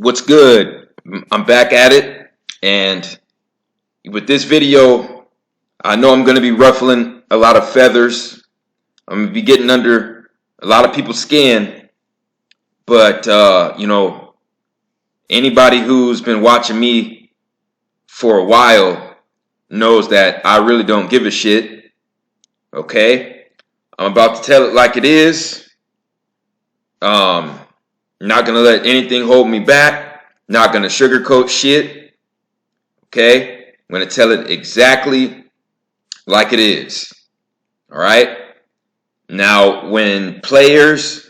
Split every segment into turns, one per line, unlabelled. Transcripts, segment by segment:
What's good? I'm back at it, and with this video, I know I'm going to be ruffling a lot of feathers. I'm going to be getting under a lot of people's skin, but anybody who's been watching me for a while knows that I really don't give a shit. Okay, I'm about to tell it like it is. Not gonna let anything hold me back. Not gonna sugarcoat shit. Okay? I'm gonna tell it exactly like it is. All right? Now, when players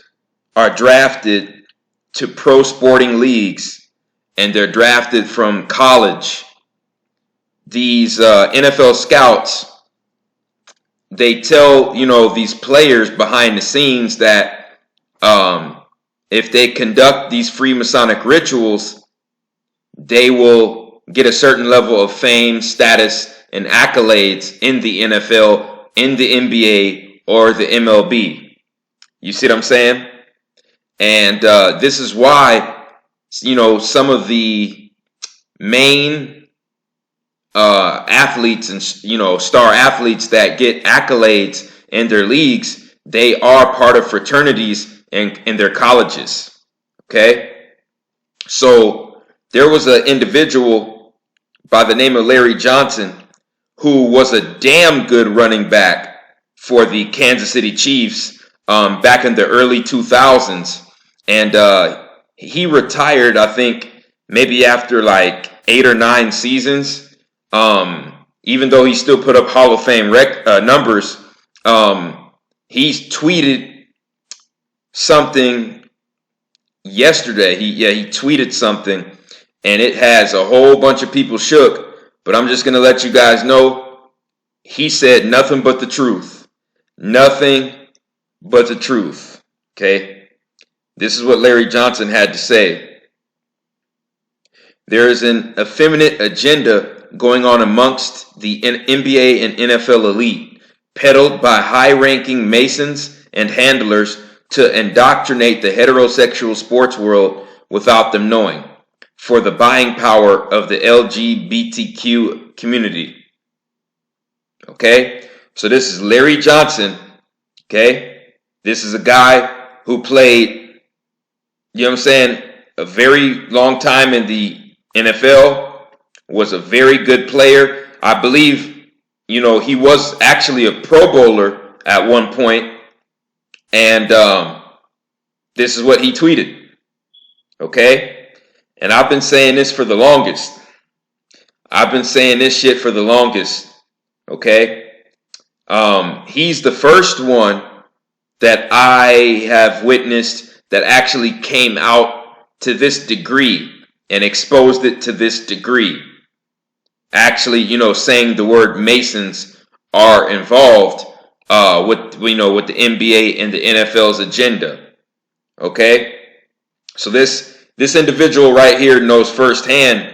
are drafted to pro sporting leagues and they're drafted from college, these NFL scouts, they tell, these players behind the scenes that if they conduct these Freemasonic rituals, they will get a certain level of fame, status, and accolades in the NFL, in the NBA, or the MLB. You see what I'm saying? And this is why, some of the main athletes and, star athletes that get accolades in their leagues, they are part of fraternities in their colleges. Okay, so there was an individual by the name of Larry Johnson who was a damn good running back for the Kansas City Chiefs back in the early 2000s, and he retired, I think, maybe after like 8 or 9 seasons. Even though he still put up Hall of Fame numbers, he's tweeted something yesterday. He tweeted something, and it has a whole bunch of people shook, but I'm just going to let you guys know he said nothing but the truth. Nothing but the truth. Okay? This is what Larry Johnson had to say. There is an effeminate agenda going on amongst the NBA and NFL elite, peddled by high-ranking Masons and handlers to indoctrinate the heterosexual sports world without them knowing, for the buying power of the LGBTQ community. Okay? So this is Larry Johnson. Okay? This is a guy who played, a very long time in the NFL, was a very good player. I believe, he was actually a Pro Bowler at one point. And this is what he tweeted. Okay? And I've been saying this for the longest. I've been saying this shit for the longest. Okay? He's the first one that I have witnessed that actually came out to this degree and exposed it to this degree. Actually, saying the word Masons are involved with the NBA and the NFL's agenda. Okay? So this individual right here knows firsthand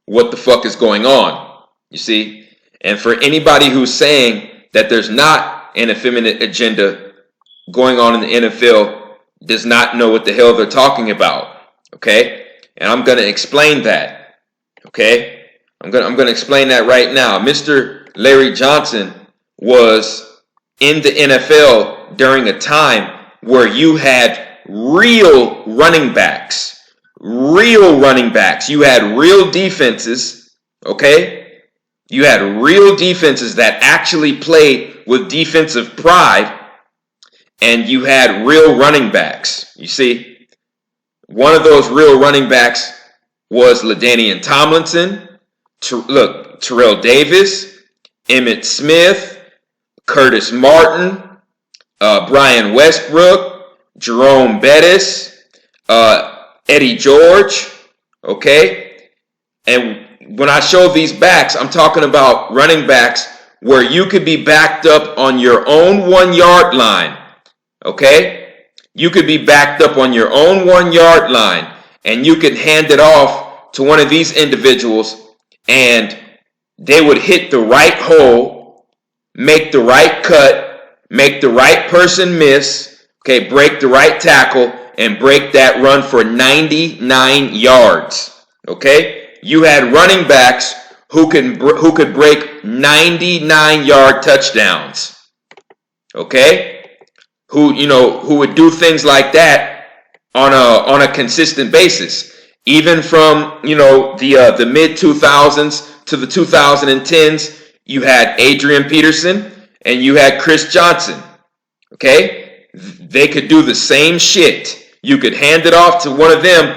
what the fuck is going on. You see? And for anybody who's saying that there's not an effeminate agenda going on in the NFL, does not know what the hell they're talking about. Okay? And I'm going to explain that. Okay? I'm going to explain that right now. Mr. Larry Johnson was in the NFL during a time where you had real running backs. Real running backs. You had real defenses. Okay? You had real defenses that actually played with defensive pride. And you had real running backs. You see? One of those real running backs was LaDainian Tomlinson. Terrell Davis, Emmitt Smith, Curtis Martin, Brian Westbrook, Jerome Bettis, Eddie George. Okay? And when I show these backs, I'm talking about running backs where you could be backed up on your own 1-yard line. Okay? You could be backed up on your own 1-yard line, and you could hand it off to one of these individuals, and they would hit the right hole, make the right cut, make the right person miss, okay, break the right tackle, and break that run for 99 yards. Okay? You had running backs who could break 99-yard touchdowns. Okay? Who would do things like that on a consistent basis. Even from, the mid 2000s to the 2010s, you had Adrian Peterson and you had Chris Johnson. Okay? They could do the same shit. You could hand it off to one of them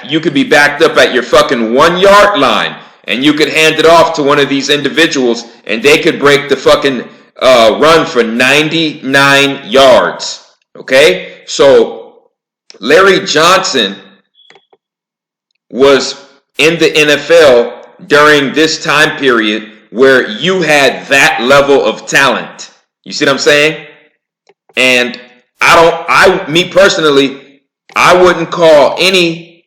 you could be backed up at your fucking 1 yard line, and you could hand it off to one of these individuals and they could break the fucking run for 99 yards. Okay? So Larry Johnson was in the NFL during this time period where you had that level of talent. You see what I'm saying? And me personally, I wouldn't call any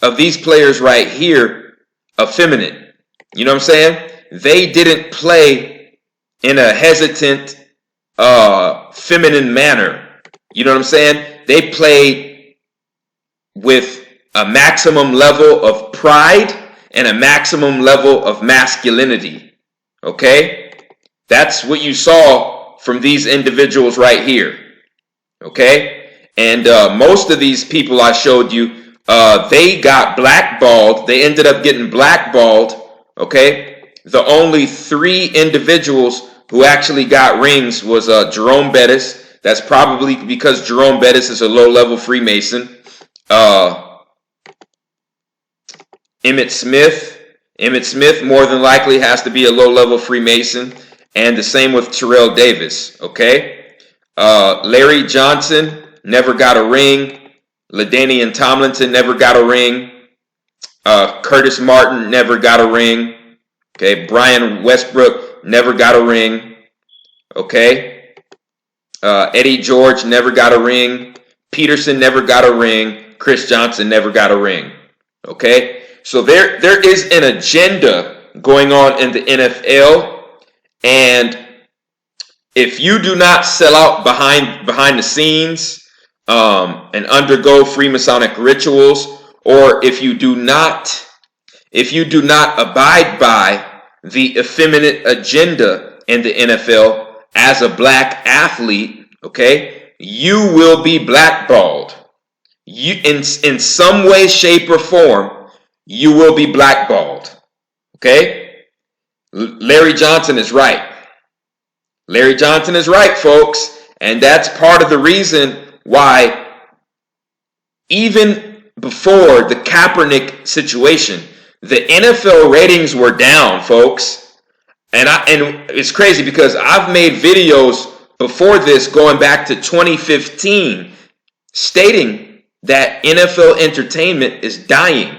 of these players right here effeminate. You know what I'm saying? They didn't play in a hesitant, feminine manner. You know what I'm saying? They played with a maximum level of pride and a maximum level of masculinity. Okay? That's what you saw from these individuals right here. Okay? And most of these people I showed you, they got blackballed. They ended up getting blackballed. Okay? The only 3 individuals who actually got rings was Jerome Bettis. That's probably because Jerome Bettis is a low-level Freemason. Emmitt Smith more than likely has to be a low-level Freemason. And the same with Terrell Davis. Okay? Larry Johnson never got a ring. LaDainian Tomlinson never got a ring. Curtis Martin never got a ring. Okay? Brian Westbrook never got a ring. Okay? Eddie George never got a ring. Peterson never got a ring. Chris Johnson never got a ring. Okay? So there is an agenda going on in the NFL, and if you do not sell out behind the scenes and undergo Freemasonic rituals, or if you do not abide by the effeminate agenda in the NFL as a black athlete, okay, you will be blackballed. You in some way, shape, or form, you will be blackballed. Okay? Larry Johnson is right. Larry Johnson is right, folks. And that's part of the reason why even before the Kaepernick situation, the NFL ratings were down, folks. And it's crazy because I've made videos before this going back to 2015 stating that NFL entertainment is dying.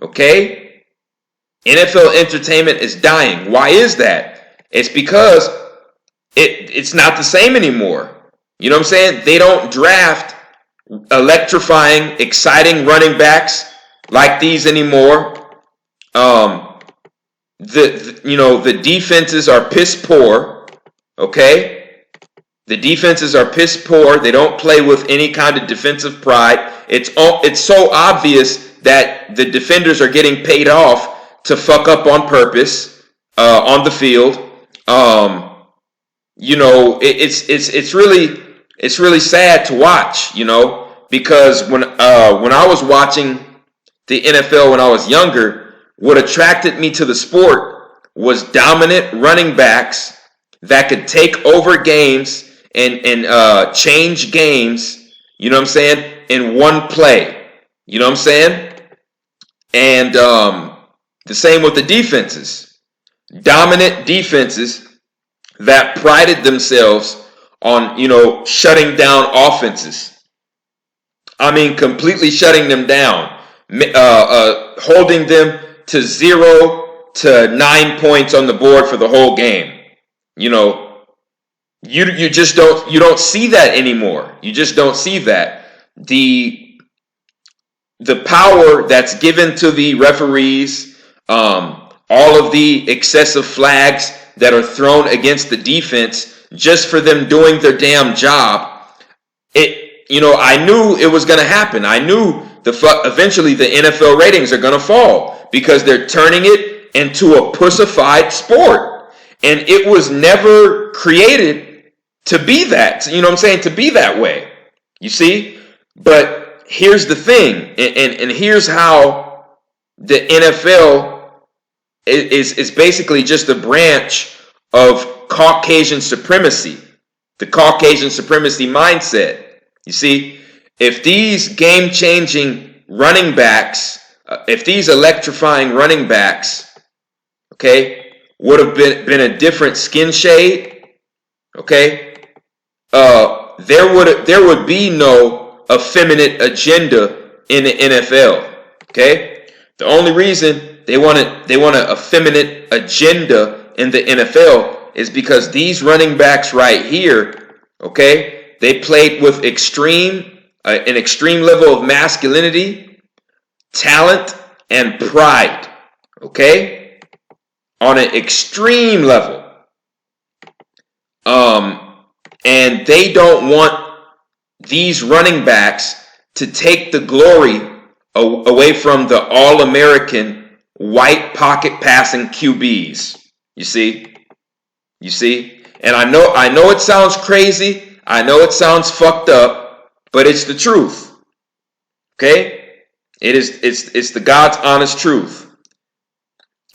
Okay? NFL entertainment is dying. Why is that? It's because it's not the same anymore. You know what I'm saying? They don't draft electrifying, exciting running backs like these anymore. The defenses are piss poor. Okay? The defenses are piss poor. They don't play with any kind of defensive pride. It's so obvious that the defenders are getting paid off to fuck up on purpose on the field. It's really sad to watch, because when I was watching the NFL when I was younger, what attracted me to the sport was dominant running backs that could take over games and change games, you know what I'm saying, in one play. You know what I'm saying? And the same with the defenses. Dominant defenses that prided themselves on, shutting down offenses. I mean, completely shutting them down. Holding them to 0 to 9 points on the board for the whole game. You don't see that anymore. You just don't see that. The power that's given to the referees, all of the excessive flags that are thrown against the defense just for them doing their damn job, I knew it was going to happen. I knew eventually the NFL ratings are going to fall because they're turning it into a pussified sport. And it was never created to be that, you know what I'm saying, to be that way. You see? But here's the thing, and here's how the NFL is basically just a branch of Caucasian supremacy, the Caucasian supremacy mindset. You see, if these game-changing running backs, if these electrifying running backs, okay, would have been a different skin shade, okay, there would be no effeminate agenda in the NFL, okay? The only reason they want an effeminate agenda in the NFL is because these running backs right here, okay, they played with an extreme level of masculinity, talent, and pride, okay, on an extreme level. And they don't want these running backs to take the glory away from the all-American white pocket passing QBs. You see? And I know it sounds crazy. I know it sounds fucked up, but it's the truth. Okay? It's the God's honest truth.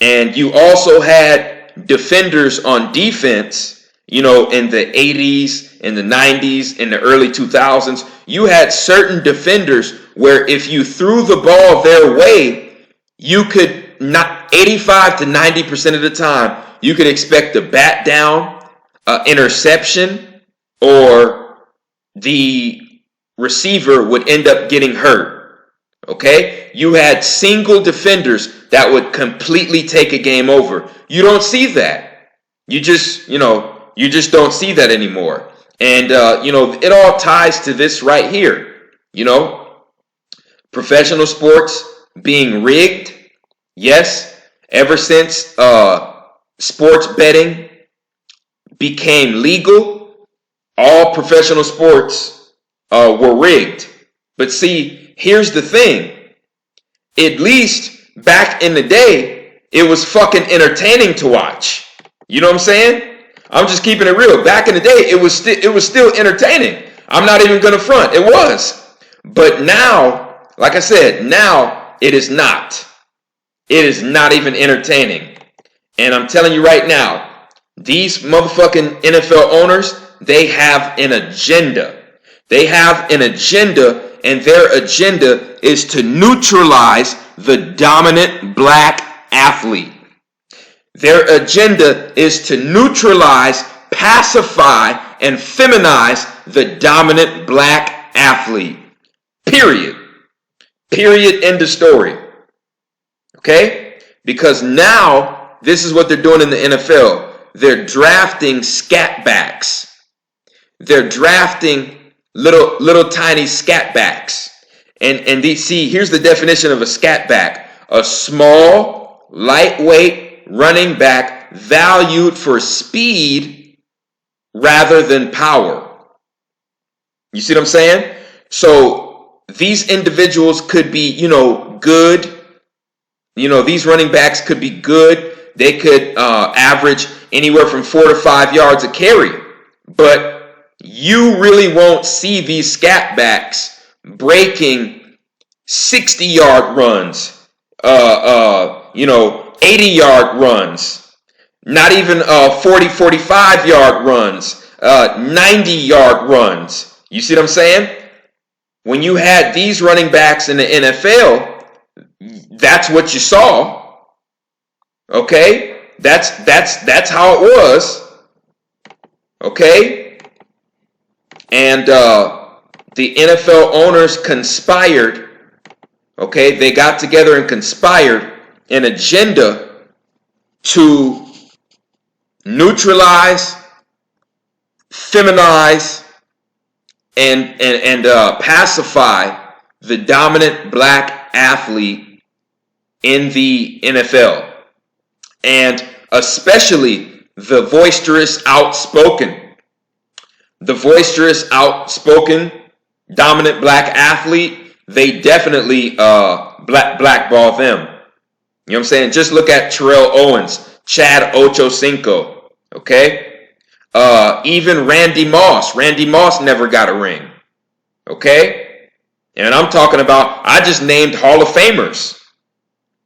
And you also had defenders on defense, in the 80s, in the 90s, in the early 2000s. You had certain defenders where if you threw the ball their way, you could not 85 to 90% of the time, you could expect a bat down, interception, or the receiver would end up getting hurt. Okay? You had single defenders that would completely take a game over. You don't see that. You just don't see that anymore. And, it all ties to this right here. Professional sports being rigged. Yes, ever since sports betting became legal, all professional sports were rigged. But see, here's the thing. At least back in the day, it was fucking entertaining to watch. You know what I'm saying? I'm just keeping it real. Back in the day, it was still entertaining. I'm not even going to front. It was. But now, like I said, now it is not. It is not even entertaining. And I'm telling you right now, these motherfucking NFL owners, they have an agenda. They have an agenda, and their agenda is to neutralize the dominant black athlete. Their agenda is to neutralize, pacify, and feminize the dominant black athlete. Period. End of story. Okay? Because now, this is what they're doing in the NFL. They're drafting scat backs. They're drafting little tiny scat backs. And here's the definition of a scat back. A small, lightweight running back valued for speed rather than power. You see what I'm saying? So these individuals could be, good. These running backs could be good. They could average anywhere from 4 to 5 yards a carry. But you really won't see these scat backs breaking 60-yard runs, 80-yard runs, not even 40, 45-yard runs, 90-yard runs. You see what I'm saying? When you had these running backs in the NFL, that's what you saw. Okay? That's how it was. Okay? And the NFL owners conspired. Okay? They got together and conspired an agenda to neutralize, feminize, and pacify the dominant black athlete in the NFL, and especially the boisterous, outspoken dominant black athlete, they definitely blackball them. You know what I'm saying? Just look at Terrell Owens, Chad Ochocinco, okay? Even Randy Moss. Randy Moss never got a ring, okay? And I'm talking about, I just named Hall of Famers,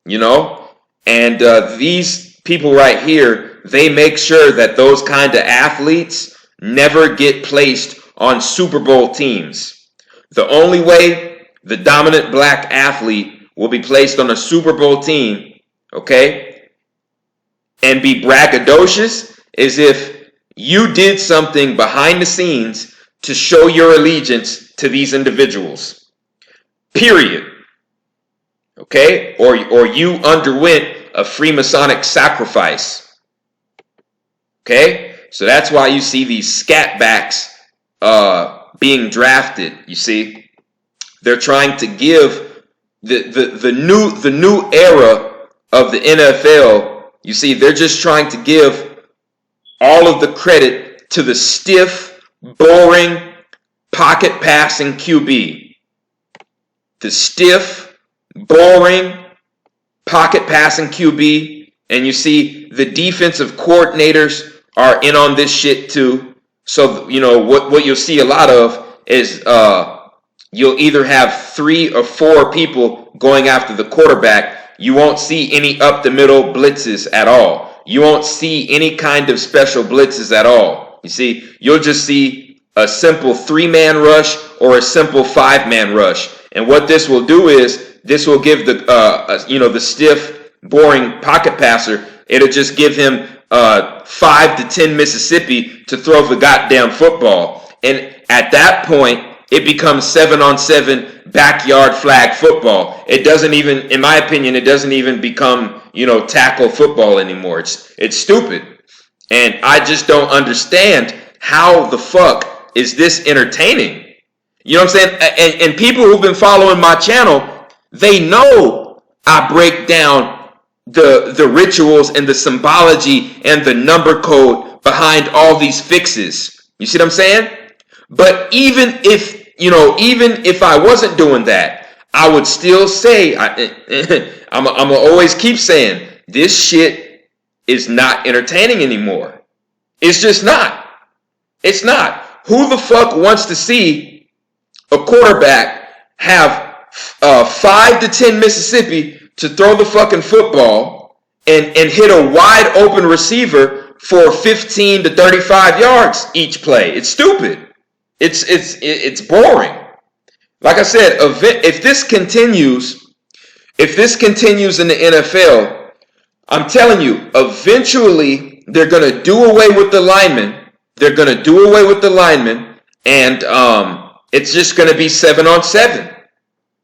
you know? And these people right here, they make sure that those kind of athletes never get placed on Super Bowl teams. The only way the dominant black athlete will be placed on a Super Bowl team, okay, and be braggadocious is if you did something behind the scenes to show your allegiance to these individuals. Period. Okay? Or you underwent a Freemasonic sacrifice. Okay? So that's why you see these scatbacks being drafted, you see. They're trying to give the new era of the NFL, you see, they're just trying to give all of the credit to the stiff, boring, pocket passing QB. The stiff, boring, pocket passing QB. And you see the defensive coordinators are in on this shit too. So, you know, what you'll see a lot of is you'll either have 3 or 4 people going after the quarterback. You won't see any up the middle blitzes at all. You won't see any kind of special blitzes at all. You see, you'll just see a simple 3-man rush or a simple 5-man rush. And what this will do is this will give the stiff, boring pocket passer, it'll just give him 5 to 10 Mississippi to throw the goddamn football. And at that point, it becomes 7-on-7 backyard flag football. It doesn't even, in my opinion, it doesn't even become, tackle football anymore. It's stupid. And I just don't understand how the fuck is this entertaining. You know what I'm saying? And people who've been following my channel, they know I break down the rituals and the symbology and the number code behind all these fixes. You see what I'm saying? But even if I wasn't doing that, I would still say, I'm gonna always keep saying, this shit is not entertaining anymore. It's just not. It's not. Who the fuck wants to see a quarterback have 5 to 10 Mississippi to throw the fucking football and hit a wide open receiver for 15 to 35 yards each play? It's stupid. It's boring. Like I said, if this continues in the NFL, I'm telling you, eventually they're going to do away with the linemen. They're going to do away with the linemen, and it's just going to be 7-on-7.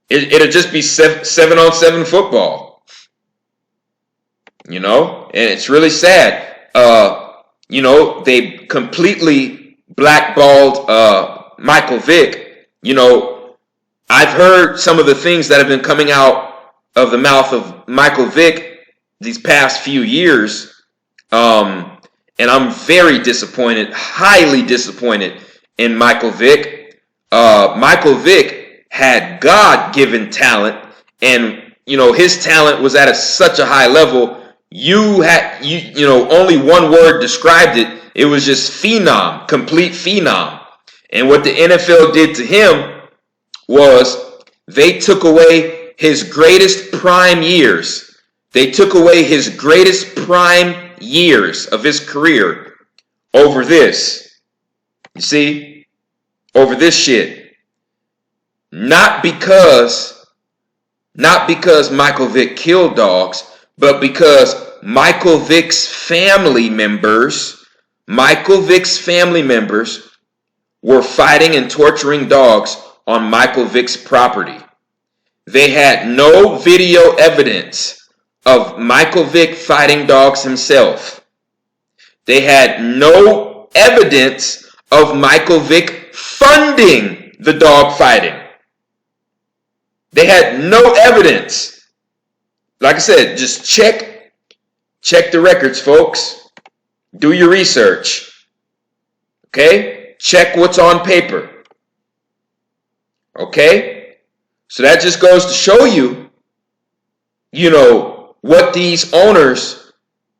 It'll just be 7-on-7 football. And it's really sad. They completely blackballed Michael Vick. I've heard some of the things that have been coming out of the mouth of Michael Vick these past few years. And I'm very disappointed, highly disappointed in Michael Vick. Michael Vick had God-given talent, and his talent was at such a high level. Only one word described it. It was just phenom, complete phenom. And what the NFL did to him was they took away his greatest prime years. They took away his greatest prime years of his career over this. You see? Over this shit. Not because Michael Vick killed dogs, but because Michael Vick's family members were fighting and torturing dogs on Michael Vick's property. They had no video evidence of Michael Vick fighting dogs himself. They had no evidence of Michael Vick funding the dog fighting. They had no evidence. Like I said, just check the records, folks. Do your research. Okay? Check what's on paper. Okay? So that just goes to show you, what these owners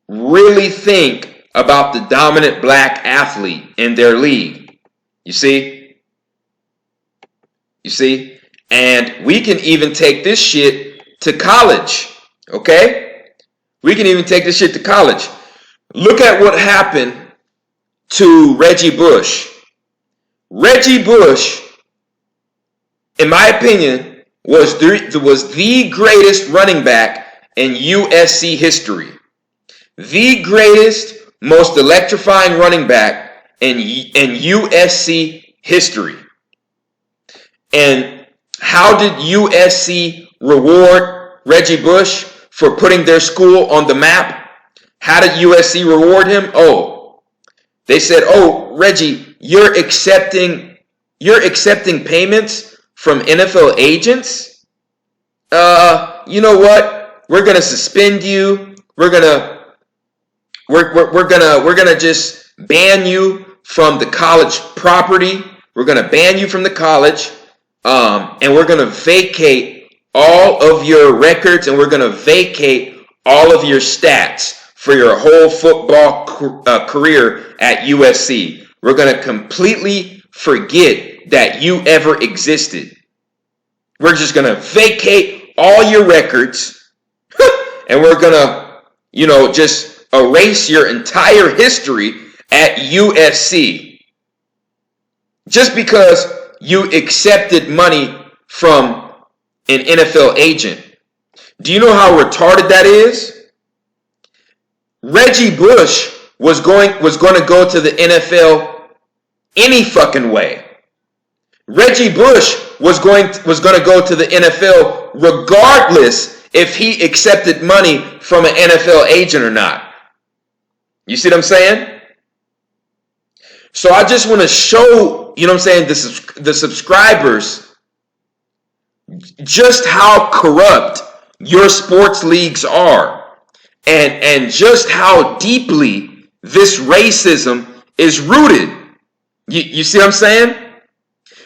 really think about the dominant black athlete in their league. You see? And we can even take this shit to college. Okay? We can even take this shit to college. Look at what happened to Reggie Bush. Reggie Bush, in my opinion, was the greatest running back in USC history. The greatest, most electrifying running back in USC history. And how did USC reward Reggie Bush for putting their school on the map? How did USC reward him? Oh, they said, "Oh, Reggie, you're accepting payments from NFL agents. You know what? We're gonna suspend you. We're gonna just ban you from the college property. We're gonna ban you from the college, and we're gonna vacate all of your records, and we're gonna vacate all of your stats for your whole football career at USC. We're going to completely forget that you ever existed. We're just going to vacate all your records and we're going to, just erase your entire history at USC. Just because you accepted money from an NFL agent. Do you know how retarded that is? Reggie Bush was going to go to the NFL any fucking way. Reggie Bush was going to go to the NFL regardless if he accepted money from an NFL agent or not. You see what I'm saying? So I just want to show, the subscribers just how corrupt your sports leagues are. And just how deeply this racism is rooted. You see what I'm saying?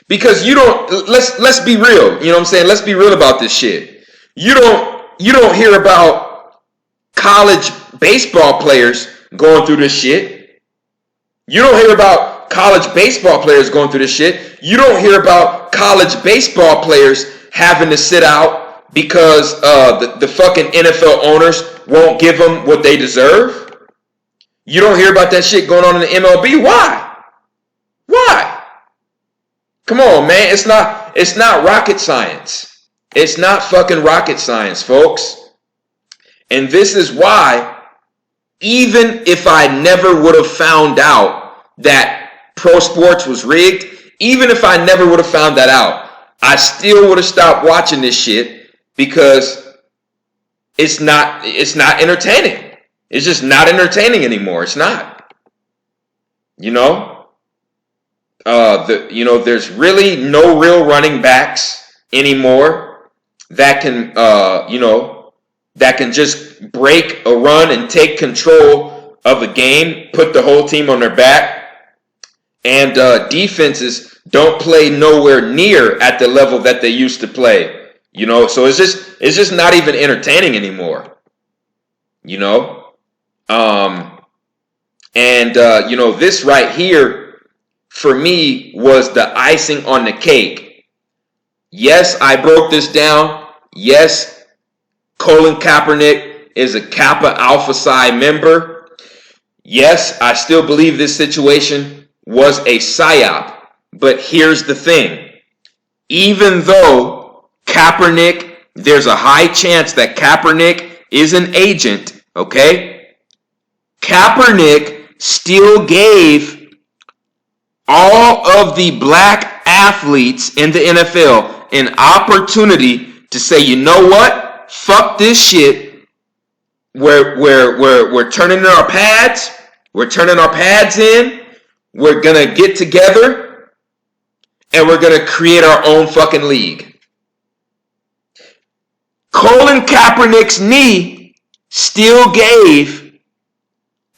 Because let's be real. Let's be real about this shit. You don't hear about college baseball players going through this shit. You don't hear about college baseball players going through this shit. You don't hear about college baseball players having to sit out because the fucking NFL owners won't give them what they deserve. You don't hear about that shit going on in the MLB. Why? Come on, man. It's not rocket science. It's not fucking rocket science, folks. And this is why, even if I never would have found out that pro sports was rigged, even if I never would have found that out, I still would have stopped watching this shit because it's not entertaining. It's just not entertaining anymore. It's not. There's really no real running backs anymore that can just break a run and take control of a game, put the whole team on their back, and defenses don't play nowhere near at the level that they used to play. So it's just not even entertaining anymore. This right here for me was the icing on the cake. Yes, I broke this down. Yes, Colin Kaepernick is a Kappa Alpha Psi member. Yes, I still believe this situation was a psyop. But here's the thing. Even though Kaepernick, there's a high chance that Kaepernick is an agent, okay? Kaepernick still gave all of the black athletes in the NFL an opportunity to say, you know what? Fuck this shit. We're turning in our pads. We're turning our pads in. We're gonna get together and we're gonna create our own fucking league. Colin Kaepernick's knee still gave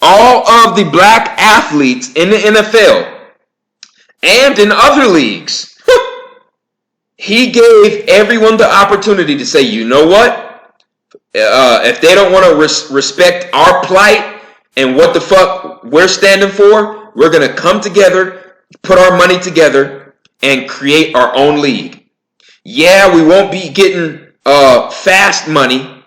all of the black athletes in the NFL and in other leagues He gave everyone the opportunity to say, you know what? If they don't want to respect our plight and what the fuck we're standing for, we're going to come together, put our money together, and create our own league. Yeah, we won't be getting fast money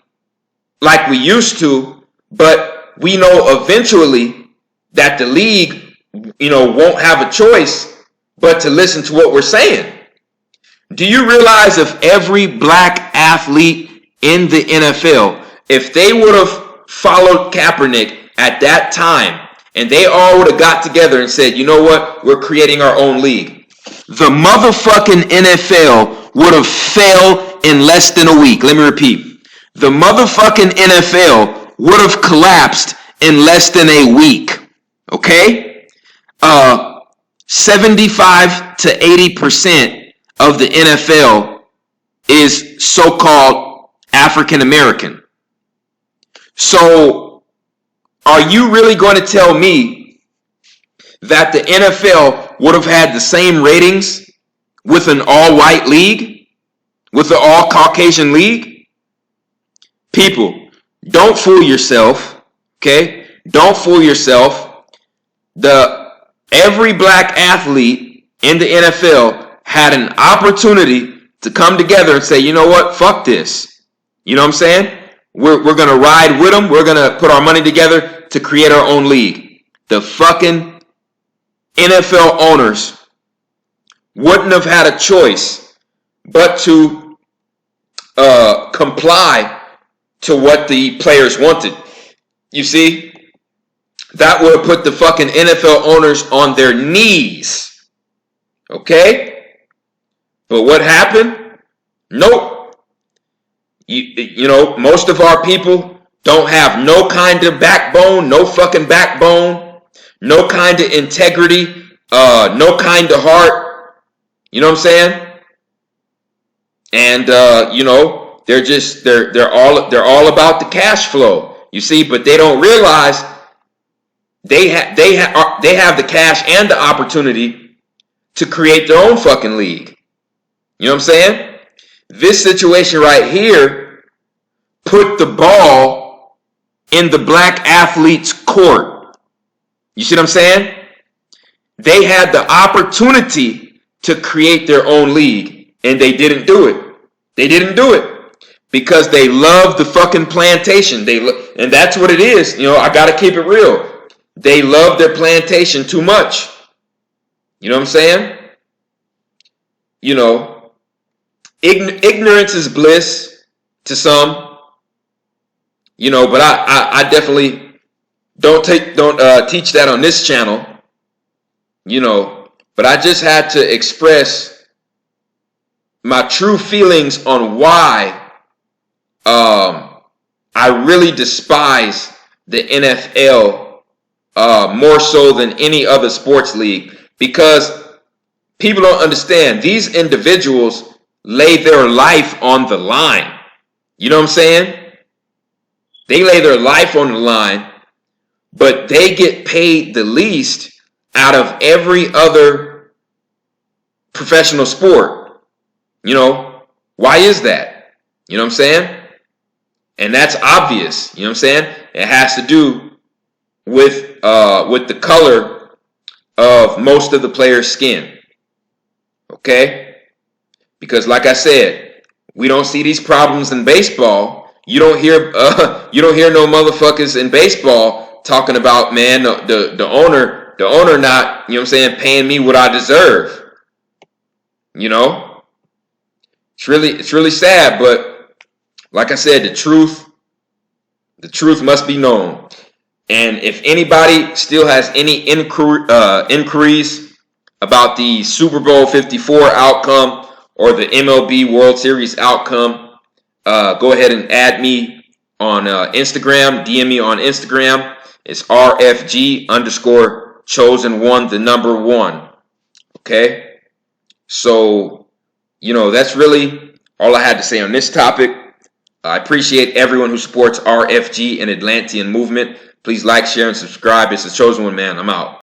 like we used to, but we know eventually that the league, won't have a choice but to listen to what we're saying. Do you realize if every black athlete in the NFL, if they would have followed Kaepernick at that time and they all would have got together and said, you know what, we're creating our own league, the motherfucking NFL would have failed in less than a week. Let me repeat. The motherfucking NFL would have collapsed in less than a week. Okay? 75 to 80% of the NFL is so-called African American. So, are you really going to tell me that the NFL would have had the same ratings with an all-white league? With an all-Caucasian league? People, don't fool yourself, okay? Don't fool yourself. Every black athlete in the NFL had an opportunity to come together and say, you know what, fuck this. You know what I'm saying? We're going to ride with them. We're going to put our money together to create our own league. The fucking NFL owners wouldn't have had a choice but to comply to what the players wanted. You see? That would have put the fucking NFL owners on their knees. Okay? But what happened? Nope. Most of our people don't have no kind of backbone, no fucking backbone, no kind of integrity, no kind of heart. You know what I'm saying? And they're all about the cash flow. You see, but they don't realize they have the cash and the opportunity to create their own fucking league. You know what I'm saying? This situation right here put the ball in the black athlete's court. You see what I'm saying? They had the opportunity to create their own league, and they didn't do it. They didn't do it because they love the fucking plantation. And that's what it is. I got to keep it real. They love their plantation too much. You know what I'm saying? Ignorance is bliss to some. But I definitely don't teach that on this channel. But I just had to express my true feelings on why I really despise the NFL more so than any other sports league, because people don't understand. These individuals lay their life on the line. You know what I'm saying? They lay their life on the line, but they get paid the least out of every other professional sport. Why is that? You know what I'm saying? And that's obvious. You know what I'm saying? It has to do with the color of most of the players' skin. Okay? Because like I said, we don't see these problems in baseball. You don't hear no motherfuckers in baseball talking about, man, the owner not, you know what I'm saying, paying me what I deserve. It's really sad, but like I said, the truth must be known. And if anybody still has any inquiries about the Super Bowl 54 outcome or the MLB World Series outcome, go ahead and add me on Instagram. DM me on Instagram. It's RFG_chosen1, the number 1. Okay? So, that's really all I had to say on this topic. I appreciate everyone who supports RFG and Atlantean movement. Please like, share, and subscribe. It's the Chosen One, man. I'm out.